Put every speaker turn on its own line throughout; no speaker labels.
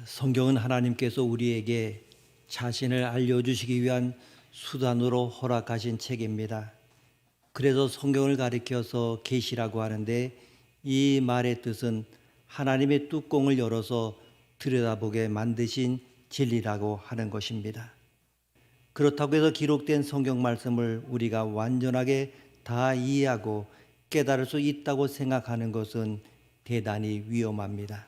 성경은 하나님께서 우리에게 자신을 알려주시기 위한 수단으로 허락하신 책입니다. 그래서 성경을 가리켜서 계시라고 하는데, 이 말의 뜻은 하나님의 뚜껑을 열어서 들여다보게 만드신 진리라고 하는 것입니다. 그렇다고 해서 기록된 성경 말씀을 우리가 완전하게 다 이해하고 깨달을 수 있다고 생각하는 것은 대단히 위험합니다.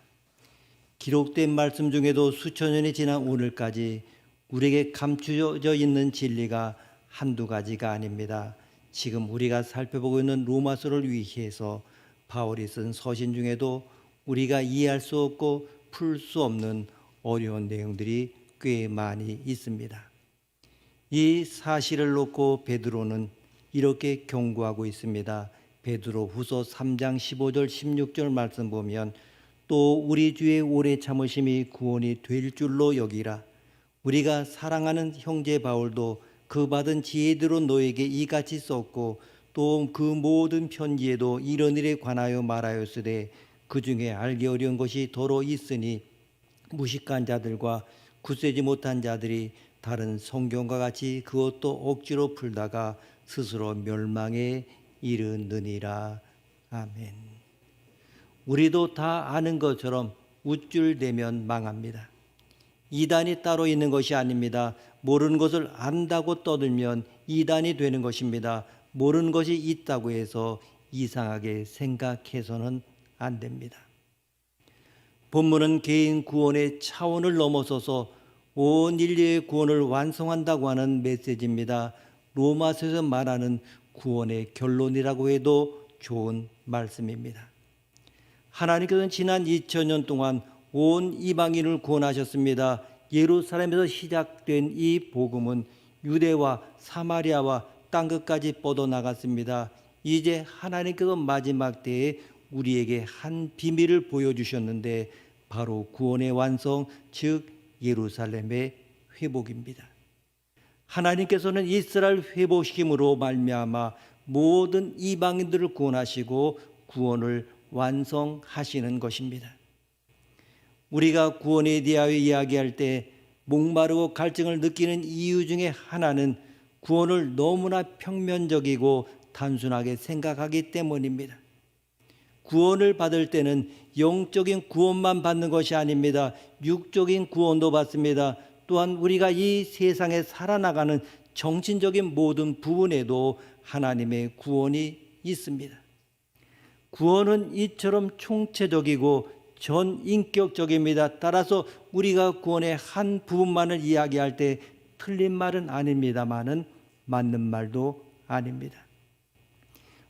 기록된 말씀 중에도 수천 년이 지난 오늘까지 우리에게 감추어져 있는 진리가 한두 가지가 아닙니다. 지금 우리가 살펴보고 있는 로마서를 위해서 바울이 쓴 서신 중에도 우리가 이해할 수 없고 풀 수 없는 어려운 내용들이 꽤 많이 있습니다. 이 사실을 놓고 베드로는 이렇게 경고하고 있습니다. 베드로 후서 3장 15절 16절 말씀 보면, 또 우리 주의 오래 참으심이 구원이 될 줄로 여기라. 우리가 사랑하는 형제 바울도 그 받은 지혜대로 너에게 이같이 썼고, 또 그 모든 편지에도 이런 일에 관하여 말하였으되, 그 중에 알기 어려운 것이 더러 있으니 무식한 자들과 굳세지 못한 자들이 다른 성경과 같이 그것도 억지로 풀다가 스스로 멸망에 이르느니라. 아멘. 우리도 다 아는 것처럼 우쭐대면 망합니다. 이단이 따로 있는 것이 아닙니다. 모르는 것을 안다고 떠들면 이단이 되는 것입니다. 모르는 것이 있다고 해서 이상하게 생각해서는 안 됩니다. 본문은 개인 구원의 차원을 넘어서서 온 인류의 구원을 완성한다고 하는 메시지입니다. 로마서에서 말하는 구원의 결론이라고 해도 좋은 말씀입니다. 하나님께서는 지난 2000년 동안 온 이방인을 구원하셨습니다. 예루살렘에서 시작된 이 복음은 유대와 사마리아와 땅끝까지 뻗어나갔습니다. 이제 하나님께서 마지막 때에 우리에게 한 비밀을 보여주셨는데, 바로 구원의 완성, 즉 예루살렘의 회복입니다. 하나님께서는 이스라엘 회복시킴으로 말미암아 모든 이방인들을 구원하시고 구원을 완성하시는 것입니다. 우리가 구원에 대하여 이야기할 때 목마르고 갈증을 느끼는 이유 중에 하나는 구원을 너무나 평면적이고 단순하게 생각하기 때문입니다. 구원을 받을 때는 영적인 구원만 받는 것이 아닙니다. 육적인 구원도 받습니다. 또한 우리가 이 세상에 살아나가는 정신적인 모든 부분에도 하나님의 구원이 있습니다. 구원은 이처럼 총체적이고 전인격적입니다. 따라서 우리가 구원의 한 부분만을 이야기할 때 틀린 말은 아닙니다만은 맞는 말도 아닙니다.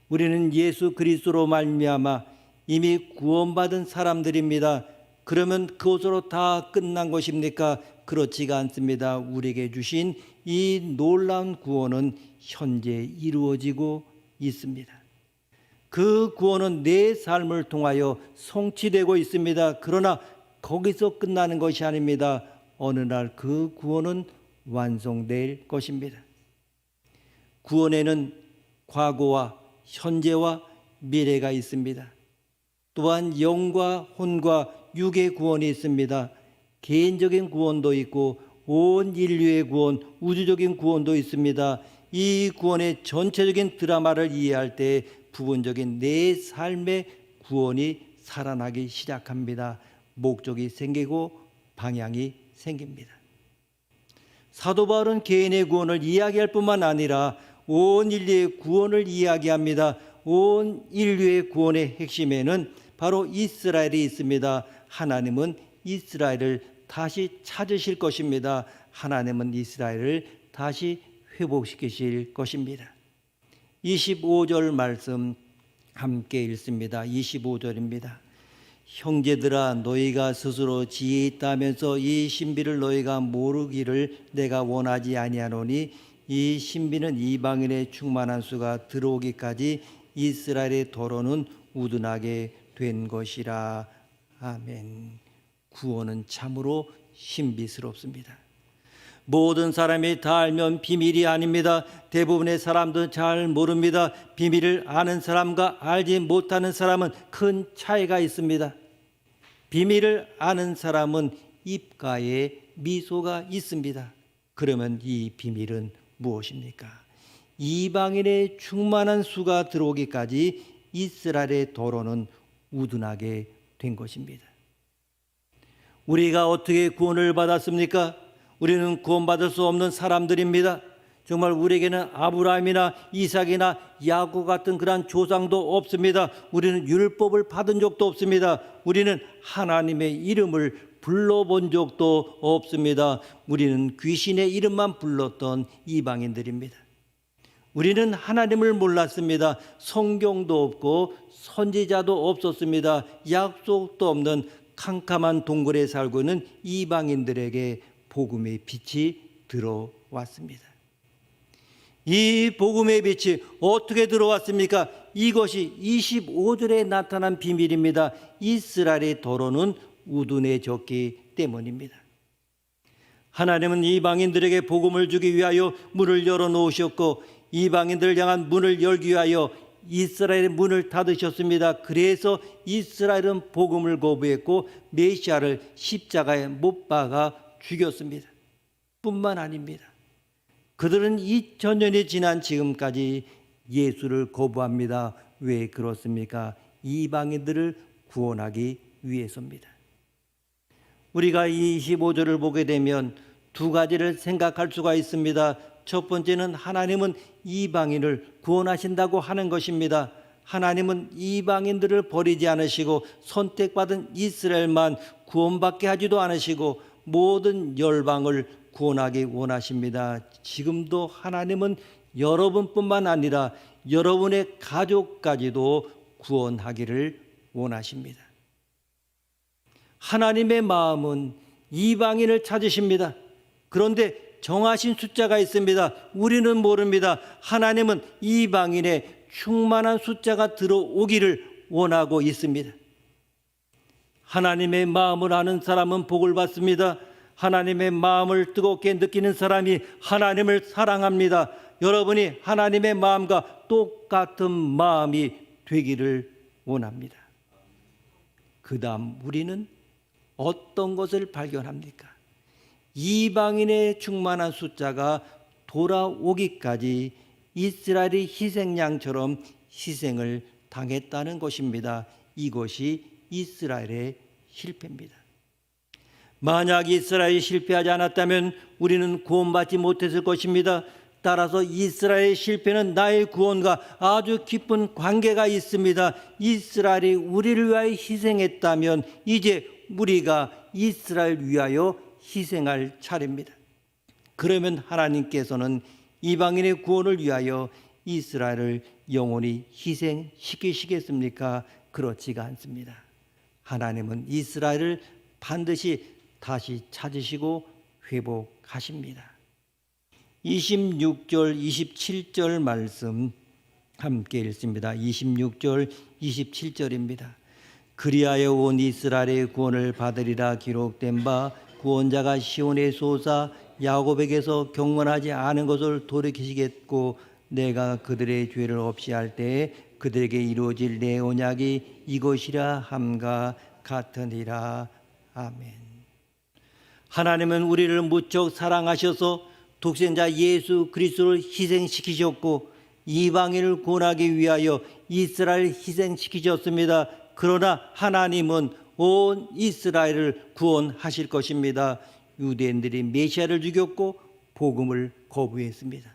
우리는 예수 그리스도로 말미암아 이미 구원받은 사람들입니다. 그러면 그것으로 다 끝난 것입니까? 그렇지가 않습니다. 우리에게 주신 이 놀라운 구원은 현재 이루어지고 있습니다. 그 구원은 내 삶을 통하여 성취되고 있습니다. 그러나 거기서 끝나는 것이 아닙니다. 어느 날 그 구원은 완성될 것입니다. 구원에는 과거와 현재와 미래가 있습니다. 또한 영과 혼과 육의 구원이 있습니다. 개인적인 구원도 있고 온 인류의 구원, 우주적인 구원도 있습니다. 이 구원의 전체적인 드라마를 이해할 때 부분적인 내 삶의 구원이 살아나기 시작합니다. 목적이 생기고 방향이 생깁니다. 사도 바울은 개인의 구원을 이야기할 뿐만 아니라 온 인류의 구원을 이야기합니다. 온 인류의 구원의 핵심에는 바로 이스라엘이 있습니다. 하나님은 이스라엘을 다시 찾으실 것입니다. 하나님은 이스라엘을 다시 회복시키실 것입니다. 25절 말씀 함께 읽습니다. 25절입니다. 형제들아, 너희가 스스로 지혜 있다면서 이 신비를 너희가 모르기를 내가 원하지 아니하노니, 이 신비는 이방인의 충만한 수가 들어오기까지 이스라엘의 도로는 우둔하게 된 것이라. 아멘. 구원은 참으로 신비스럽습니다. 모든 사람이 다 알면 비밀이 아닙니다. 대부분의 사람들은 잘 모릅니다. 비밀을 아는 사람과 알지 못하는 사람은 큰 차이가 있습니다. 비밀을 아는 사람은 입가에 미소가 있습니다. 그러면 이 비밀은 무엇입니까? 이방인의 충만한 수가 들어오기까지 이스라엘의 도로는 우둔하게 된 것입니다. 우리가 어떻게 구원을 받았습니까? 우리는 구원받을 수 없는 사람들입니다. 정말 우리에게는 아브라함이나 이삭이나 야곱 같은 그러한 조상도 없습니다. 우리는 율법을 받은 적도 없습니다. 우리는 하나님의 이름을 불러본 적도 없습니다. 우리는 귀신의 이름만 불렀던 이방인들입니다. 우리는 하나님을 몰랐습니다. 성경도 없고 선지자도 없었습니다. 약속도 없는 캄캄한 동굴에 살고 있는 이방인들에게 복음의 빛이 들어왔습니다. 이 복음의 빛이 어떻게 들어왔습니까? 이것이 25절에 나타난 비밀입니다. 이스라엘의 도로는 우둔해졌기 때문입니다. 하나님은 이방인들에게 복음을 주기 위하여 문을 열어놓으셨고 이방인들을 향한 문을 열기 위하여 이스라엘의 문을 닫으셨습니다. 그래서 이스라엘은 복음을 거부했고 메시아를 십자가에 못 박아 죽였습니다. 뿐만 아닙니다. 그들은 2000년이 지난 지금까지 예수를 거부합니다. 왜 그렇습니까? 이방인들을 구원하기 위해서입니다. 우리가 25절을 보게 되면 두 가지를 생각할 수가 있습니다. 첫 번째는 하나님은 이방인을 구원하신다고 하는 것입니다. 하나님은 이방인들을 버리지 않으시고 선택받은 이스라엘만 구원받게 하지도 않으시고 모든 열방을 구원하기 원하십니다. 지금도 하나님은 여러분뿐만 아니라 여러분의 가족까지도 구원하기를 원하십니다. 하나님의 마음은 이방인을 찾으십니다. 그런데 정하신 숫자가 있습니다. 우리는 모릅니다. 하나님은 이방인의 충만한 숫자가 들어오기를 원하고 있습니다. 하나님의 마음을 아는 사람은 복을 받습니다. 하나님의 마음을 뜨겁게 느끼는 사람이 하나님을 사랑합니다. 여러분이 하나님의 마음과 똑같은 마음이 되기를 원합니다. 그 다음 우리는 어떤 것을 발견합니까? 이방인의 충만한 숫자가 돌아오기까지 이스라엘이 희생양처럼 희생을 당했다는 것입니다. 이것이 이스라엘의 실패입니다. 만약 이스라엘이 실패하지 않았다면 우리는 구원받지 못했을 것입니다. 따라서 이스라엘의 실패는 나의 구원과 아주 깊은 관계가 있습니다. 이스라엘이 우리를 위하여 희생했다면 이제 우리가 이스라엘 위하여 희생할 차례입니다. 그러면 하나님께서는 이방인의 구원을 위하여 이스라엘을 영원히 희생시키시겠습니까? 그렇지가 않습니다. 하나님은 이스라엘을 반드시 다시 찾으시고 회복하십니다. 26절, 27절 말씀 함께 읽습니다. 26절, 27절입니다. 그리하여 온 이스라엘의 구원을 받으리라 기록된 바 구원자가 시온에 솟아 야곱에게서 경건하지 않은 것을 돌이키시겠고 내가 그들의 죄를 없이 할 때에 그들에게 이루어질 내 언약이 이것이라 함과 같으니라. 아멘. 하나님은 우리를 무척 사랑하셔서 독생자 예수 그리스도를 희생시키셨고 이방인을 구원하기 위하여 이스라엘을 희생시키셨습니다. 그러나 하나님은 온 이스라엘을 구원하실 것입니다. 유대인들이 메시아를 죽였고 복음을 거부했습니다.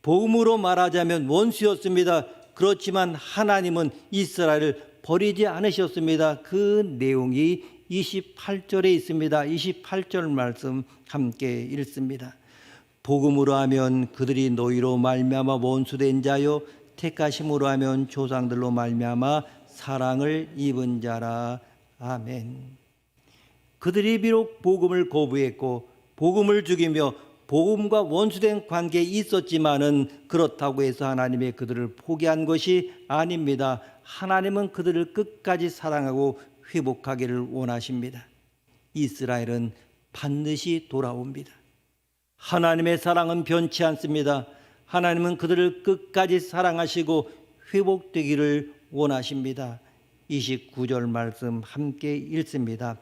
복음으로 말하자면 원수였습니다. 그렇지만 하나님은 이스라엘을 버리지 않으셨습니다. 그 내용이 28절에 있습니다. 28절 말씀 함께 읽습니다. 복음으로 하면 그들이 너희로 말미암아 원수된 자요 택하심으로 하면 조상들로 말미암아 사랑을 입은 자라. 아멘. 그들이 비록 복음을 거부했고 복음을 죽이며 복음과 원수된 관계에 있었지만은 그렇다고 해서 하나님의 그들을 포기한 것이 아닙니다. 하나님은 그들을 끝까지 사랑하고 회복하기를 원하십니다. 이스라엘은 반드시 돌아옵니다. 하나님의 사랑은 변치 않습니다. 하나님은 그들을 끝까지 사랑하시고 회복되기를 원하십니다. 29절 말씀 함께 읽습니다.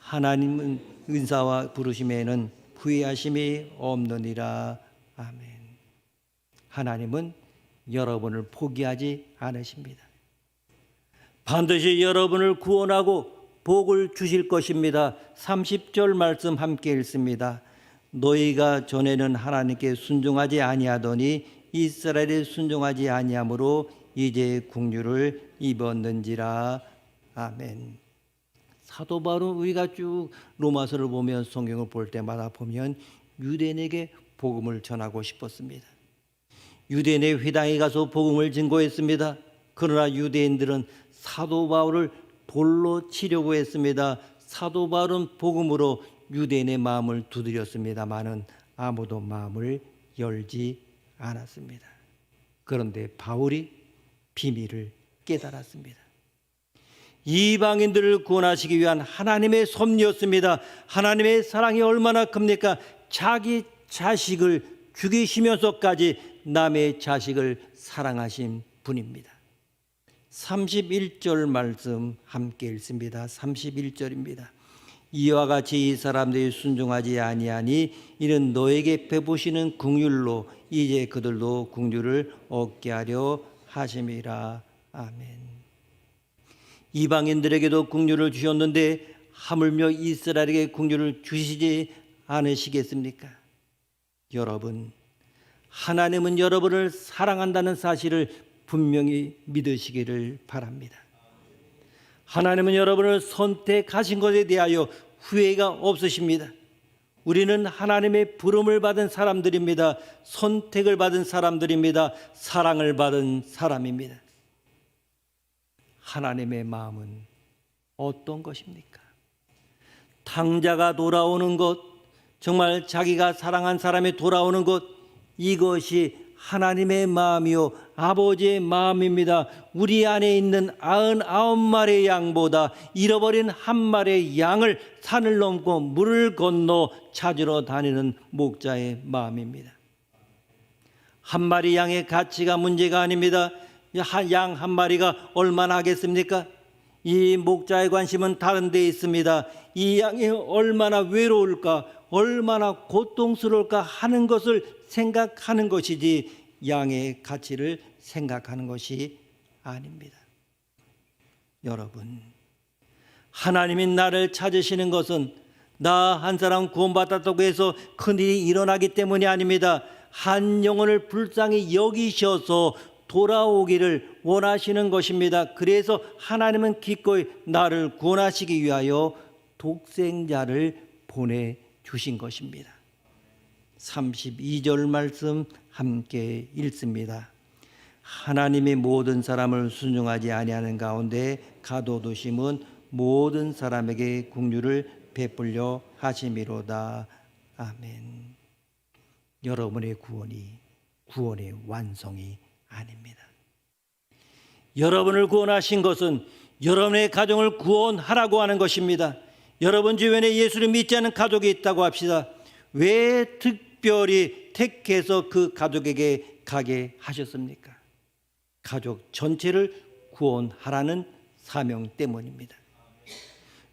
하나님은 은사와 부르심에는 후회하심이 없느니라. 아멘. 하나님은 여러분을 포기하지 않으십니다. 반드시 여러분을 구원하고 복을 주실 것입니다. 30절 말씀 함께 읽습니다. 너희가 전에는 하나님께 순종하지 아니하더니 이스라엘에 순종하지 아니하므로 이제 국류를 입었는지라. 아멘. 사도 바울은 우리가 쭉 로마서를 보면 성경을 볼 때마다 보면 유대인에게 복음을 전하고 싶었습니다. 유대인의 회당에 가서 복음을 증거했습니다. 그러나 유대인들은 사도 바울을 돌로 치려고 했습니다. 사도 바울은 복음으로 유대인의 마음을 두드렸습니다마는 아무도 마음을 열지 않았습니다. 그런데 바울이 비밀을 깨달았습니다. 이방인들을 구원하시기 위한 하나님의 섭리였습니다. 하나님의 사랑이 얼마나 큽니까? 자기 자식을 죽이시면서까지 남의 자식을 사랑하신 분입니다. 31절 말씀 함께 읽습니다. 31절입니다. 이와 같이 이 사람들이 순종하지 아니하니 이는 너에게 베푸시는 긍휼로 이제 그들도 긍휼을 얻게 하려 하심이라. 아멘. 이방인들에게도 긍휼을 주셨는데 하물며 이스라엘에게 긍휼을 주시지 않으시겠습니까? 여러분, 하나님은 여러분을 사랑한다는 사실을 분명히 믿으시기를 바랍니다. 하나님은 여러분을 선택하신 것에 대하여 후회가 없으십니다. 우리는 하나님의 부름을 받은 사람들입니다. 선택을 받은 사람들입니다. 사랑을 받은 사람입니다. 하나님의 마음은 어떤 것입니까? 탕자가 돌아오는 것, 정말 자기가 사랑한 사람이 돌아오는 것, 이것이 하나님의 마음이요 아버지의 마음입니다. 우리 안에 있는 99마리의 양보다 잃어버린 한 마리의 양을 산을 넘고 물을 건너 찾으러 다니는 목자의 마음입니다. 한 마리 양의 가치가 문제가 아닙니다. 양 한 마리가 얼마나 하겠습니까? 이 목자의 관심은 다른 데 있습니다. 이 양이 얼마나 외로울까, 얼마나 고통스러울까 하는 것을 생각하는 것이지 양의 가치를 생각하는 것이 아닙니다. 여러분, 하나님이 나를 찾으시는 것은 나 한 사람 구원받았다고 해서 큰일이 일어나기 때문이 아닙니다. 한 영혼을 불쌍히 여기셔서 돌아오기를 원하시는 것입니다. 그래서 하나님은 기꺼이 나를 구원하시기 위하여 독생자를 보내주신 것입니다. 32절 말씀 함께 읽습니다. 하나님의 모든 사람을 순종하지 아니하는 가운데 가둬두심은 모든 사람에게 긍휼을 베풀려 하심이로다. 아멘. 여러분의 구원이 구원의 완성이 아닙니다. 여러분을 구원하신 것은 여러분의 가정을 구원하라고 하는 것입니다. 여러분 주변에 예수를 믿지 않는 가족이 있다고 합시다. 왜 특별히 택해서 그 가족에게 가게 하셨습니까? 가족 전체를 구원하라는 사명 때문입니다.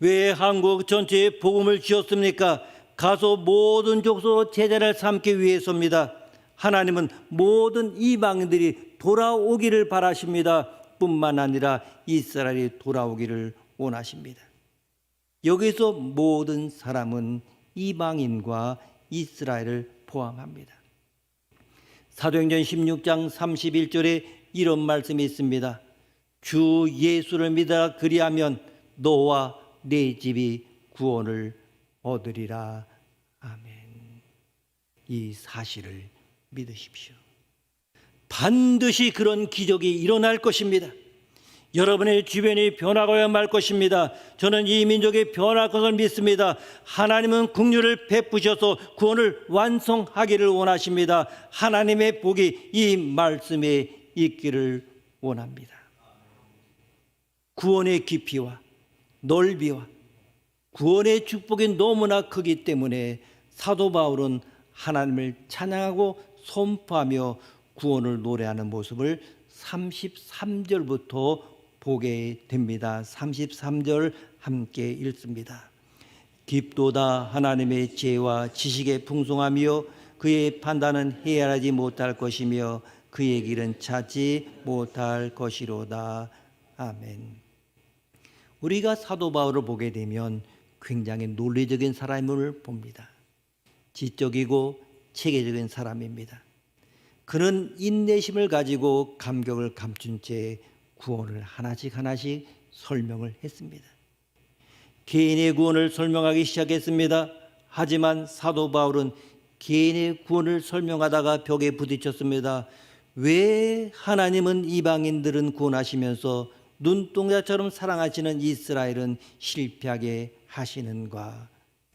왜 한국 전체에 복음을 주셨습니까? 가서 모든 족속으로 제자를 삼기 위해서입니다. 하나님은 모든 이방인들이 돌아오기를 바라십니다. 뿐만 아니라 이스라엘이 돌아오기를 원하십니다. 여기서 모든 사람은 이방인과 이스라엘을 포함합니다. 사도행전 16장 31절에 이런 말씀이 있습니다. 주 예수를 믿어 그리하면 너와 네 집이 구원을 얻으리라. 아멘. 이 사실을 믿으십시오. 반드시 그런 기적이 일어날 것입니다. 여러분의 주변이 변화가야 말 것입니다. 저는 이 민족이 변할 것을 믿습니다. 하나님은 긍휼을 베푸셔서 구원을 완성하기를 원하십니다. 하나님의 복이 이 말씀에 있기를 원합니다. 구원의 깊이와 넓이와 구원의 축복이 너무나 크기 때문에 사도 바울은 하나님을 찬양하고 선포하며 구원을 노래하는 모습을 33절부터 보게 됩니다. 33절 함께 읽습니다. 깊도다 하나님의 지혜와 지식의 풍성함이요 그의 판단은 헤아리지 못할 것이며 그의 길은 찾지 못할 것이로다. 아멘. 우리가 사도 바울을 보게 되면 굉장히 논리적인 사람을 봅니다. 지적이고 체계적인 사람입니다. 그는 인내심을 가지고 감격을 감춘 채 구원을 하나씩 설명을 했습니다. 개인의 구원을 설명하기 시작했습니다. 하지만 사도 바울은 개인의 구원을 설명하다가 벽에 부딪혔습니다. 왜 하나님은 이방인들은 구원하시면서 눈동자처럼 사랑하시는 이스라엘은 실패하게 하시는가?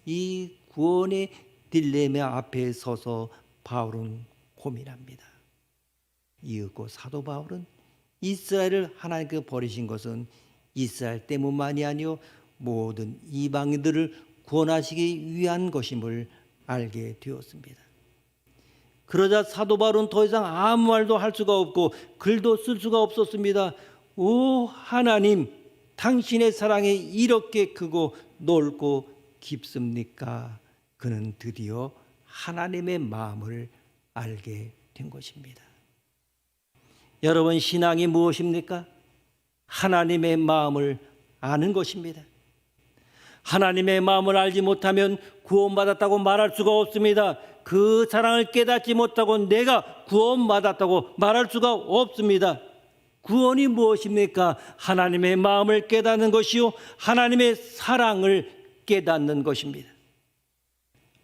이 구원의 딜레마 앞에 서서 바울은 고민합니다. 이윽고 사도 바울은 이스라엘을 하나님께 버리신 것은 이스라엘 때문만이 아니요 모든 이방인들을 구원하시기 위한 것임을 알게 되었습니다. 그러자 사도 바울은 더 이상 아무 말도 할 수가 없고 글도 쓸 수가 없었습니다. 오 하나님, 당신의 사랑이 이렇게 크고 넓고 깊습니까? 그는 드디어 하나님의 마음을 알게 된 것입니다. 여러분, 신앙이 무엇입니까? 하나님의 마음을 아는 것입니다. 하나님의 마음을 알지 못하면 구원받았다고 말할 수가 없습니다. 그 사랑을 깨닫지 못하고 내가 구원받았다고 말할 수가 없습니다. 구원이 무엇입니까? 하나님의 마음을 깨닫는 것이요 하나님의 사랑을 깨닫는 것입니다.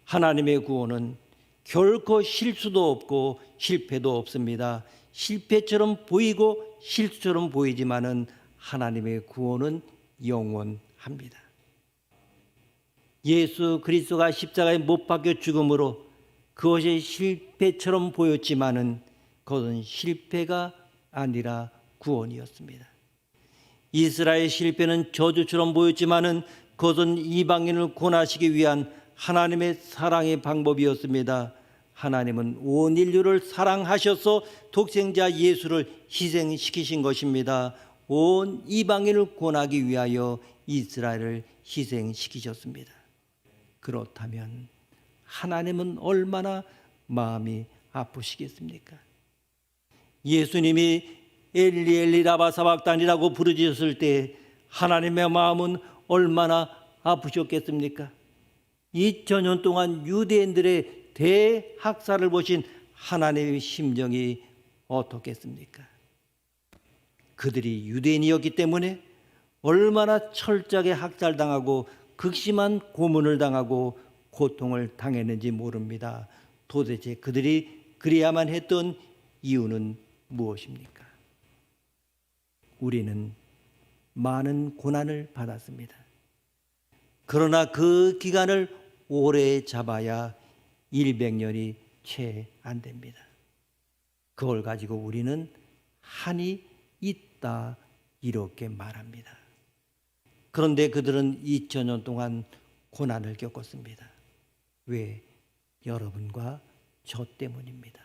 하나님의 구원은 결코 실수도 없고 실패도 없습니다. 실패처럼 보이고 실수처럼 보이지만은 하나님의 구원은 영원합니다. 예수 그리스도가 십자가에 못 박혀 죽음으로 그것이 실패처럼 보였지만은 그것은 실패가 아니라 구원이었습니다. 이스라엘의 실패는 저주처럼 보였지만은 그것은 이방인을 구원하시기 위한 하나님의 사랑의 방법이었습니다. 하나님은 온 인류를 사랑하셔서 독생자 예수를 희생시키신 것입니다. 온 이방인을 구원하기 위하여 이스라엘을 희생시키셨습니다. 그렇다면 하나님은 얼마나 마음이 아프시겠습니까? 예수님이 엘리 엘리 라마 사박단이라고 부르짖었을 때 하나님의 마음은 얼마나 아프셨겠습니까? 2000년 동안 유대인들의 대학살을 보신 하나님의 심정이 어떻겠습니까? 그들이 유대인이었기 때문에 얼마나 철저하게 학살당하고 극심한 고문을 당하고 고통을 당했는지 모릅니다. 도대체 그들이 그래야만 했던 이유는 무엇입니까? 우리는 많은 고난을 받았습니다. 그러나 그 기간을 오래 잡아야 100년이 채 안 됩니다. 그걸 가지고 우리는 한이 있다 이렇게 말합니다. 그런데 그들은 2000년 동안 고난을 겪었습니다. 왜? 여러분과 저 때문입니다.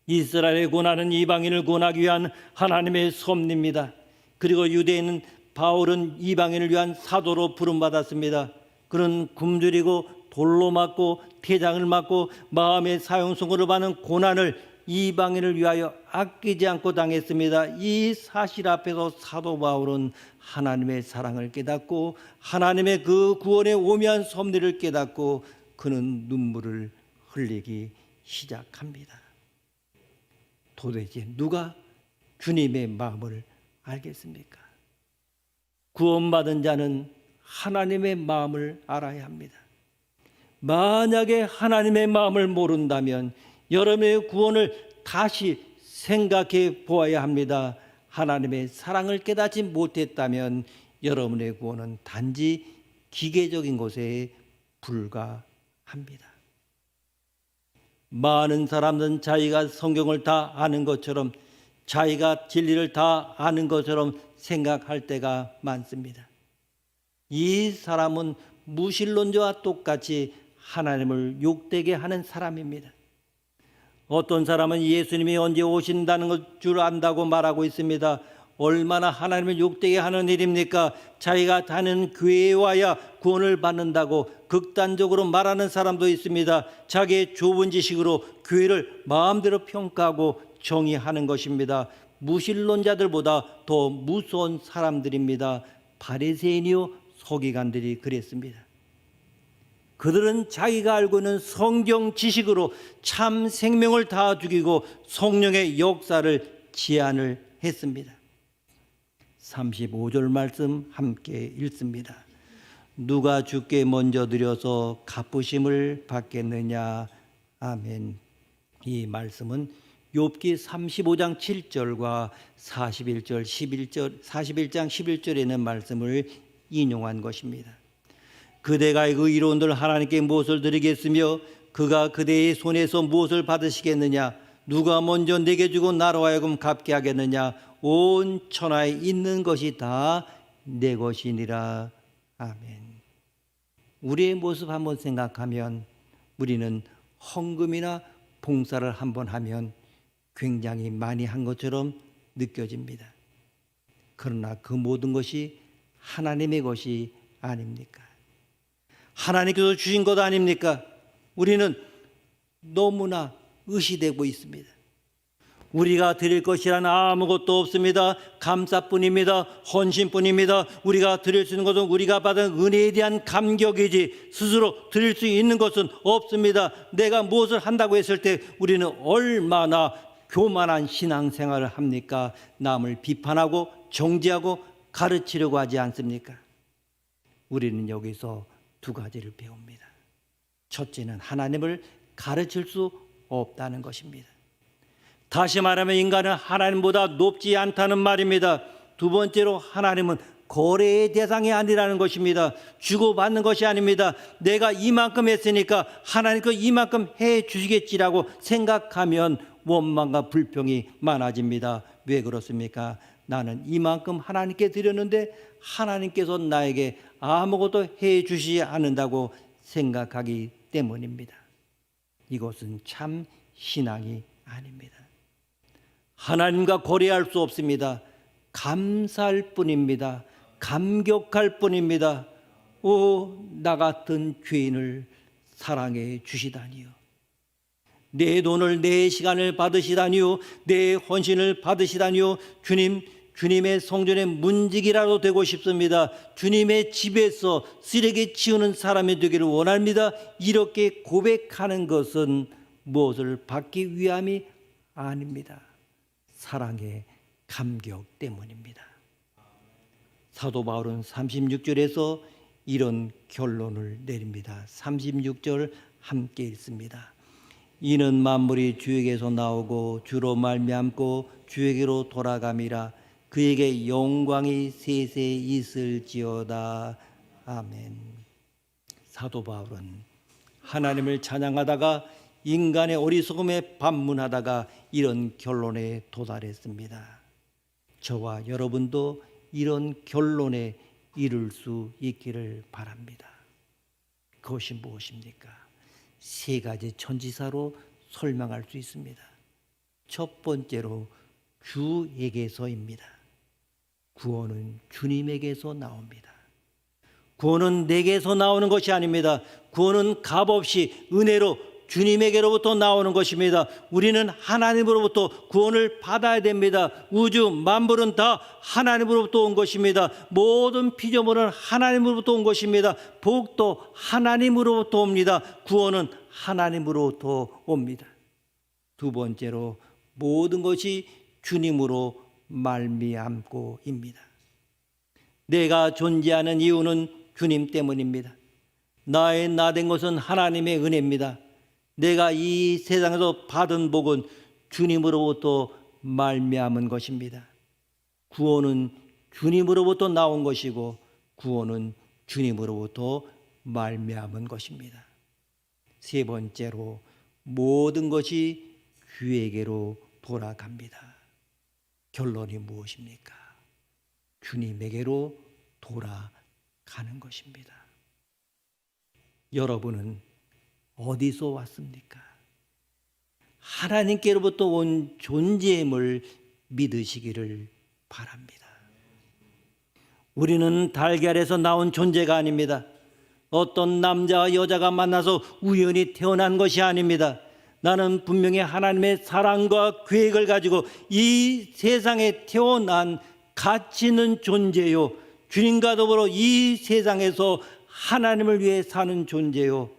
이스라엘의 고난은 이방인을 구원하기 위한 하나님의 섭리입니다. 그리고 유대인은 바울은 이방인을 위한 사도로 부름받았습니다. 그는 굶주리고 돌로 맞고 태장을 맞고 마음의 사형선고를 받는 고난을 이방인을 위하여 아끼지 않고 당했습니다. 이 사실 앞에서 사도 바울은 하나님의 사랑을 깨닫고 하나님의 그 구원의 오묘한 섭리를 깨닫고 그는 눈물을 흘리기 시작합니다. 도대체 누가 주님의 마음을 알겠습니까? 구원받은 자는 하나님의 마음을 알아야 합니다. 만약에 하나님의 마음을 모른다면 여러분의 구원을 다시 생각해 보아야 합니다. 하나님의 사랑을 깨닫지 못했다면 여러분의 구원은 단지 기계적인 것에 불과합니다. 많은 사람들은 자기가 성경을 다 아는 것처럼 자기가 진리를 다 아는 것처럼 생각할 때가 많습니다. 이 사람은 무신론자와 똑같이 하나님을 욕되게 하는 사람입니다. 어떤 사람은 예수님이 언제 오신다는 줄 안다고 말하고 있습니다. 얼마나 하나님을 욕되게 하는 일입니까? 자기가 다니는 교회에 와야 구원을 받는다고 극단적으로 말하는 사람도 있습니다. 자기의 좁은 지식으로 교회를 마음대로 평가하고 정의하는 것입니다. 무신론자들보다 더 무서운 사람들입니다. 바리새인이요 서기관들이 그랬습니다. 그들은 자기가 알고 있는 성경 지식으로 참 생명을 다 죽이고 성령의 역사를 제한을 했습니다. 35절 말씀 함께 읽습니다. 누가 주께 먼저 드려서 갚으심을 받겠느냐. 아멘. 이 말씀은 욥기 35장 7절과 41장 11절에 있는 말씀을 인용한 것입니다. 그대가 그 의로운들 하나님께 무엇을 드리겠으며 그가 그대의 손에서 무엇을 받으시겠느냐. 누가 먼저 내게 주고 나로 하여금 갚게 하겠느냐. 온 천하에 있는 것이 다 내 것이니라. 아멘. 우리의 모습 한번 생각하면 우리는 헌금이나 봉사를 한번 하면 굉장히 많이 한 것처럼 느껴집니다. 그러나 그 모든 것이 하나님의 것이 아닙니까? 하나님께서 주신 것 아닙니까? 우리는 너무나 의시되고 있습니다. 우리가 드릴 것이란 아무것도 없습니다. 감사뿐입니다. 헌신뿐입니다. 우리가 드릴 수 있는 것은 우리가 받은 은혜에 대한 감격이지 스스로 드릴 수 있는 것은 없습니다. 내가 무엇을 한다고 했을 때 우리는 얼마나 교만한 신앙생활을 합니까? 남을 비판하고 정죄하고 가르치려고 하지 않습니까? 우리는 여기서 두 가지를 배웁니다. 첫째는 하나님을 가르칠 수 없다는 것입니다. 다시 말하면 인간은 하나님보다 높지 않다는 말입니다. 두 번째로 하나님은 거래의 대상이 아니라는 것입니다. 주고받는 것이 아닙니다. 내가 이만큼 했으니까 하나님께 이만큼 해 주시겠지라고 생각하면 원망과 불평이 많아집니다. 왜 그렇습니까? 나는 이만큼 하나님께 드렸는데 하나님께서 나에게 아무것도 해 주시지 않는다고 생각하기 때문입니다. 이것은 참 신앙이 아닙니다. 하나님과 거래할 수 없습니다. 감사할 뿐입니다. 감격할 뿐입니다. 오, 나 같은 죄인을 사랑해 주시다니요. 내 돈을, 내 시간을 받으시다니요. 내 헌신을 받으시다니요. 주님의 성전의 문지기라도 되고 싶습니다. 주님의 집에서 쓰레기 치우는 사람이 되기를 원합니다. 이렇게 고백하는 것은 무엇을 받기 위함이 아닙니다. 사랑의 감격 때문입니다. 사도 바울은 36절에서 이런 결론을 내립니다. 36절 함께 읽습니다. 이는 만물이 주에게서 나오고 주로 말미암고 주에게로 돌아감이라. 그에게 영광이 세세 있을지어다. 아멘. 사도 바울은 하나님을 찬양하다가 인간의 어리석음에 반문하다가 이런 결론에 도달했습니다. 저와 여러분도 이런 결론에 이룰 수 있기를 바랍니다. 그것이 무엇입니까? 세 가지 천지사로 설명할 수 있습니다. 첫 번째로 주에게서입니다. 구원은 주님에게서 나옵니다. 구원은 내게서 나오는 것이 아닙니다. 구원은 값없이 은혜로 주님에게로부터 나오는 것입니다. 우리는 하나님으로부터 구원을 받아야 됩니다. 우주 만물은 다 하나님으로부터 온 것입니다. 모든 피조물은 하나님으로부터 온 것입니다. 복도 하나님으로부터 옵니다. 구원은 하나님으로부터 옵니다. 두 번째로 모든 것이 주님으로 말미암고입니다. 내가 존재하는 이유는 주님 때문입니다. 나의 나된 것은 하나님의 은혜입니다. 내가 이 세상에서 받은 복은 주님으로부터 말미암은 것입니다. 구원은 주님으로부터 나온 것이고 구원은 주님으로부터 말미암은 것입니다. 세 번째로 모든 것이 주에게로 돌아갑니다. 결론이 무엇입니까? 주님에게로 돌아가는 것입니다. 여러분은 어디서 왔습니까? 하나님께로부터 온 존재임을 믿으시기를 바랍니다. 우리는 달걀에서 나온 존재가 아닙니다. 어떤 남자와 여자가 만나서 우연히 태어난 것이 아닙니다. 나는 분명히 하나님의 사랑과 계획을 가지고 이 세상에 태어난 가치 있는 존재요, 주님과 더불어 이 세상에서 하나님을 위해 사는 존재요,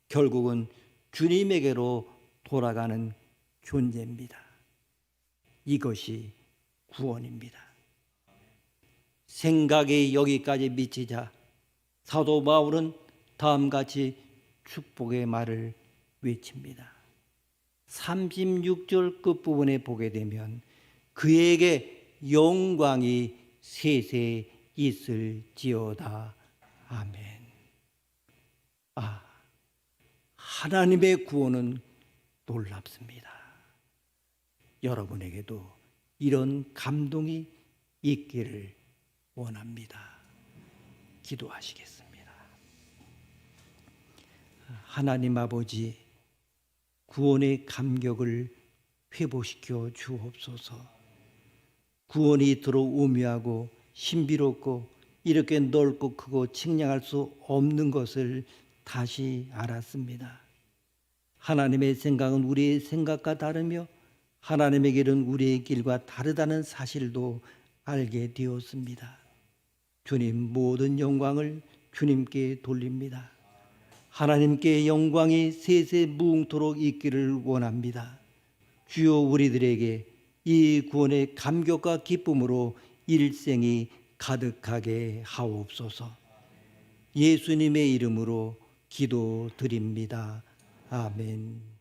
결국은 주님에게로 돌아가는 존재입니다. 이것이 구원입니다. 생각이 여기까지 미치자 사도 바울은 다음같이 축복의 말을 외칩니다. 36절 끝부분에 보게 되면 그에게 영광이 세세 있을지어다. 아멘. 하나님의 구원은 놀랍습니다. 여러분에게도 이런 감동이 있기를 원합니다. 기도하시겠습니다. 하나님 아버지, 구원의 감격을 회복시켜 주옵소서. 구원이 이토록 오묘하고 신비롭고 이렇게 넓고 크고 측량할 수 없는 것을 다시 알았습니다. 하나님의 생각은 우리의 생각과 다르며 하나님의 길은 우리의 길과 다르다는 사실도 알게 되었습니다. 주님, 모든 영광을 주님께 돌립니다. 하나님께 영광이 세세 무궁토록 있기를 원합니다. 주여, 우리들에게 이 구원의 감격과 기쁨으로 일생이 가득하게 하옵소서. 예수님의 이름으로 기도드립니다. 아멘.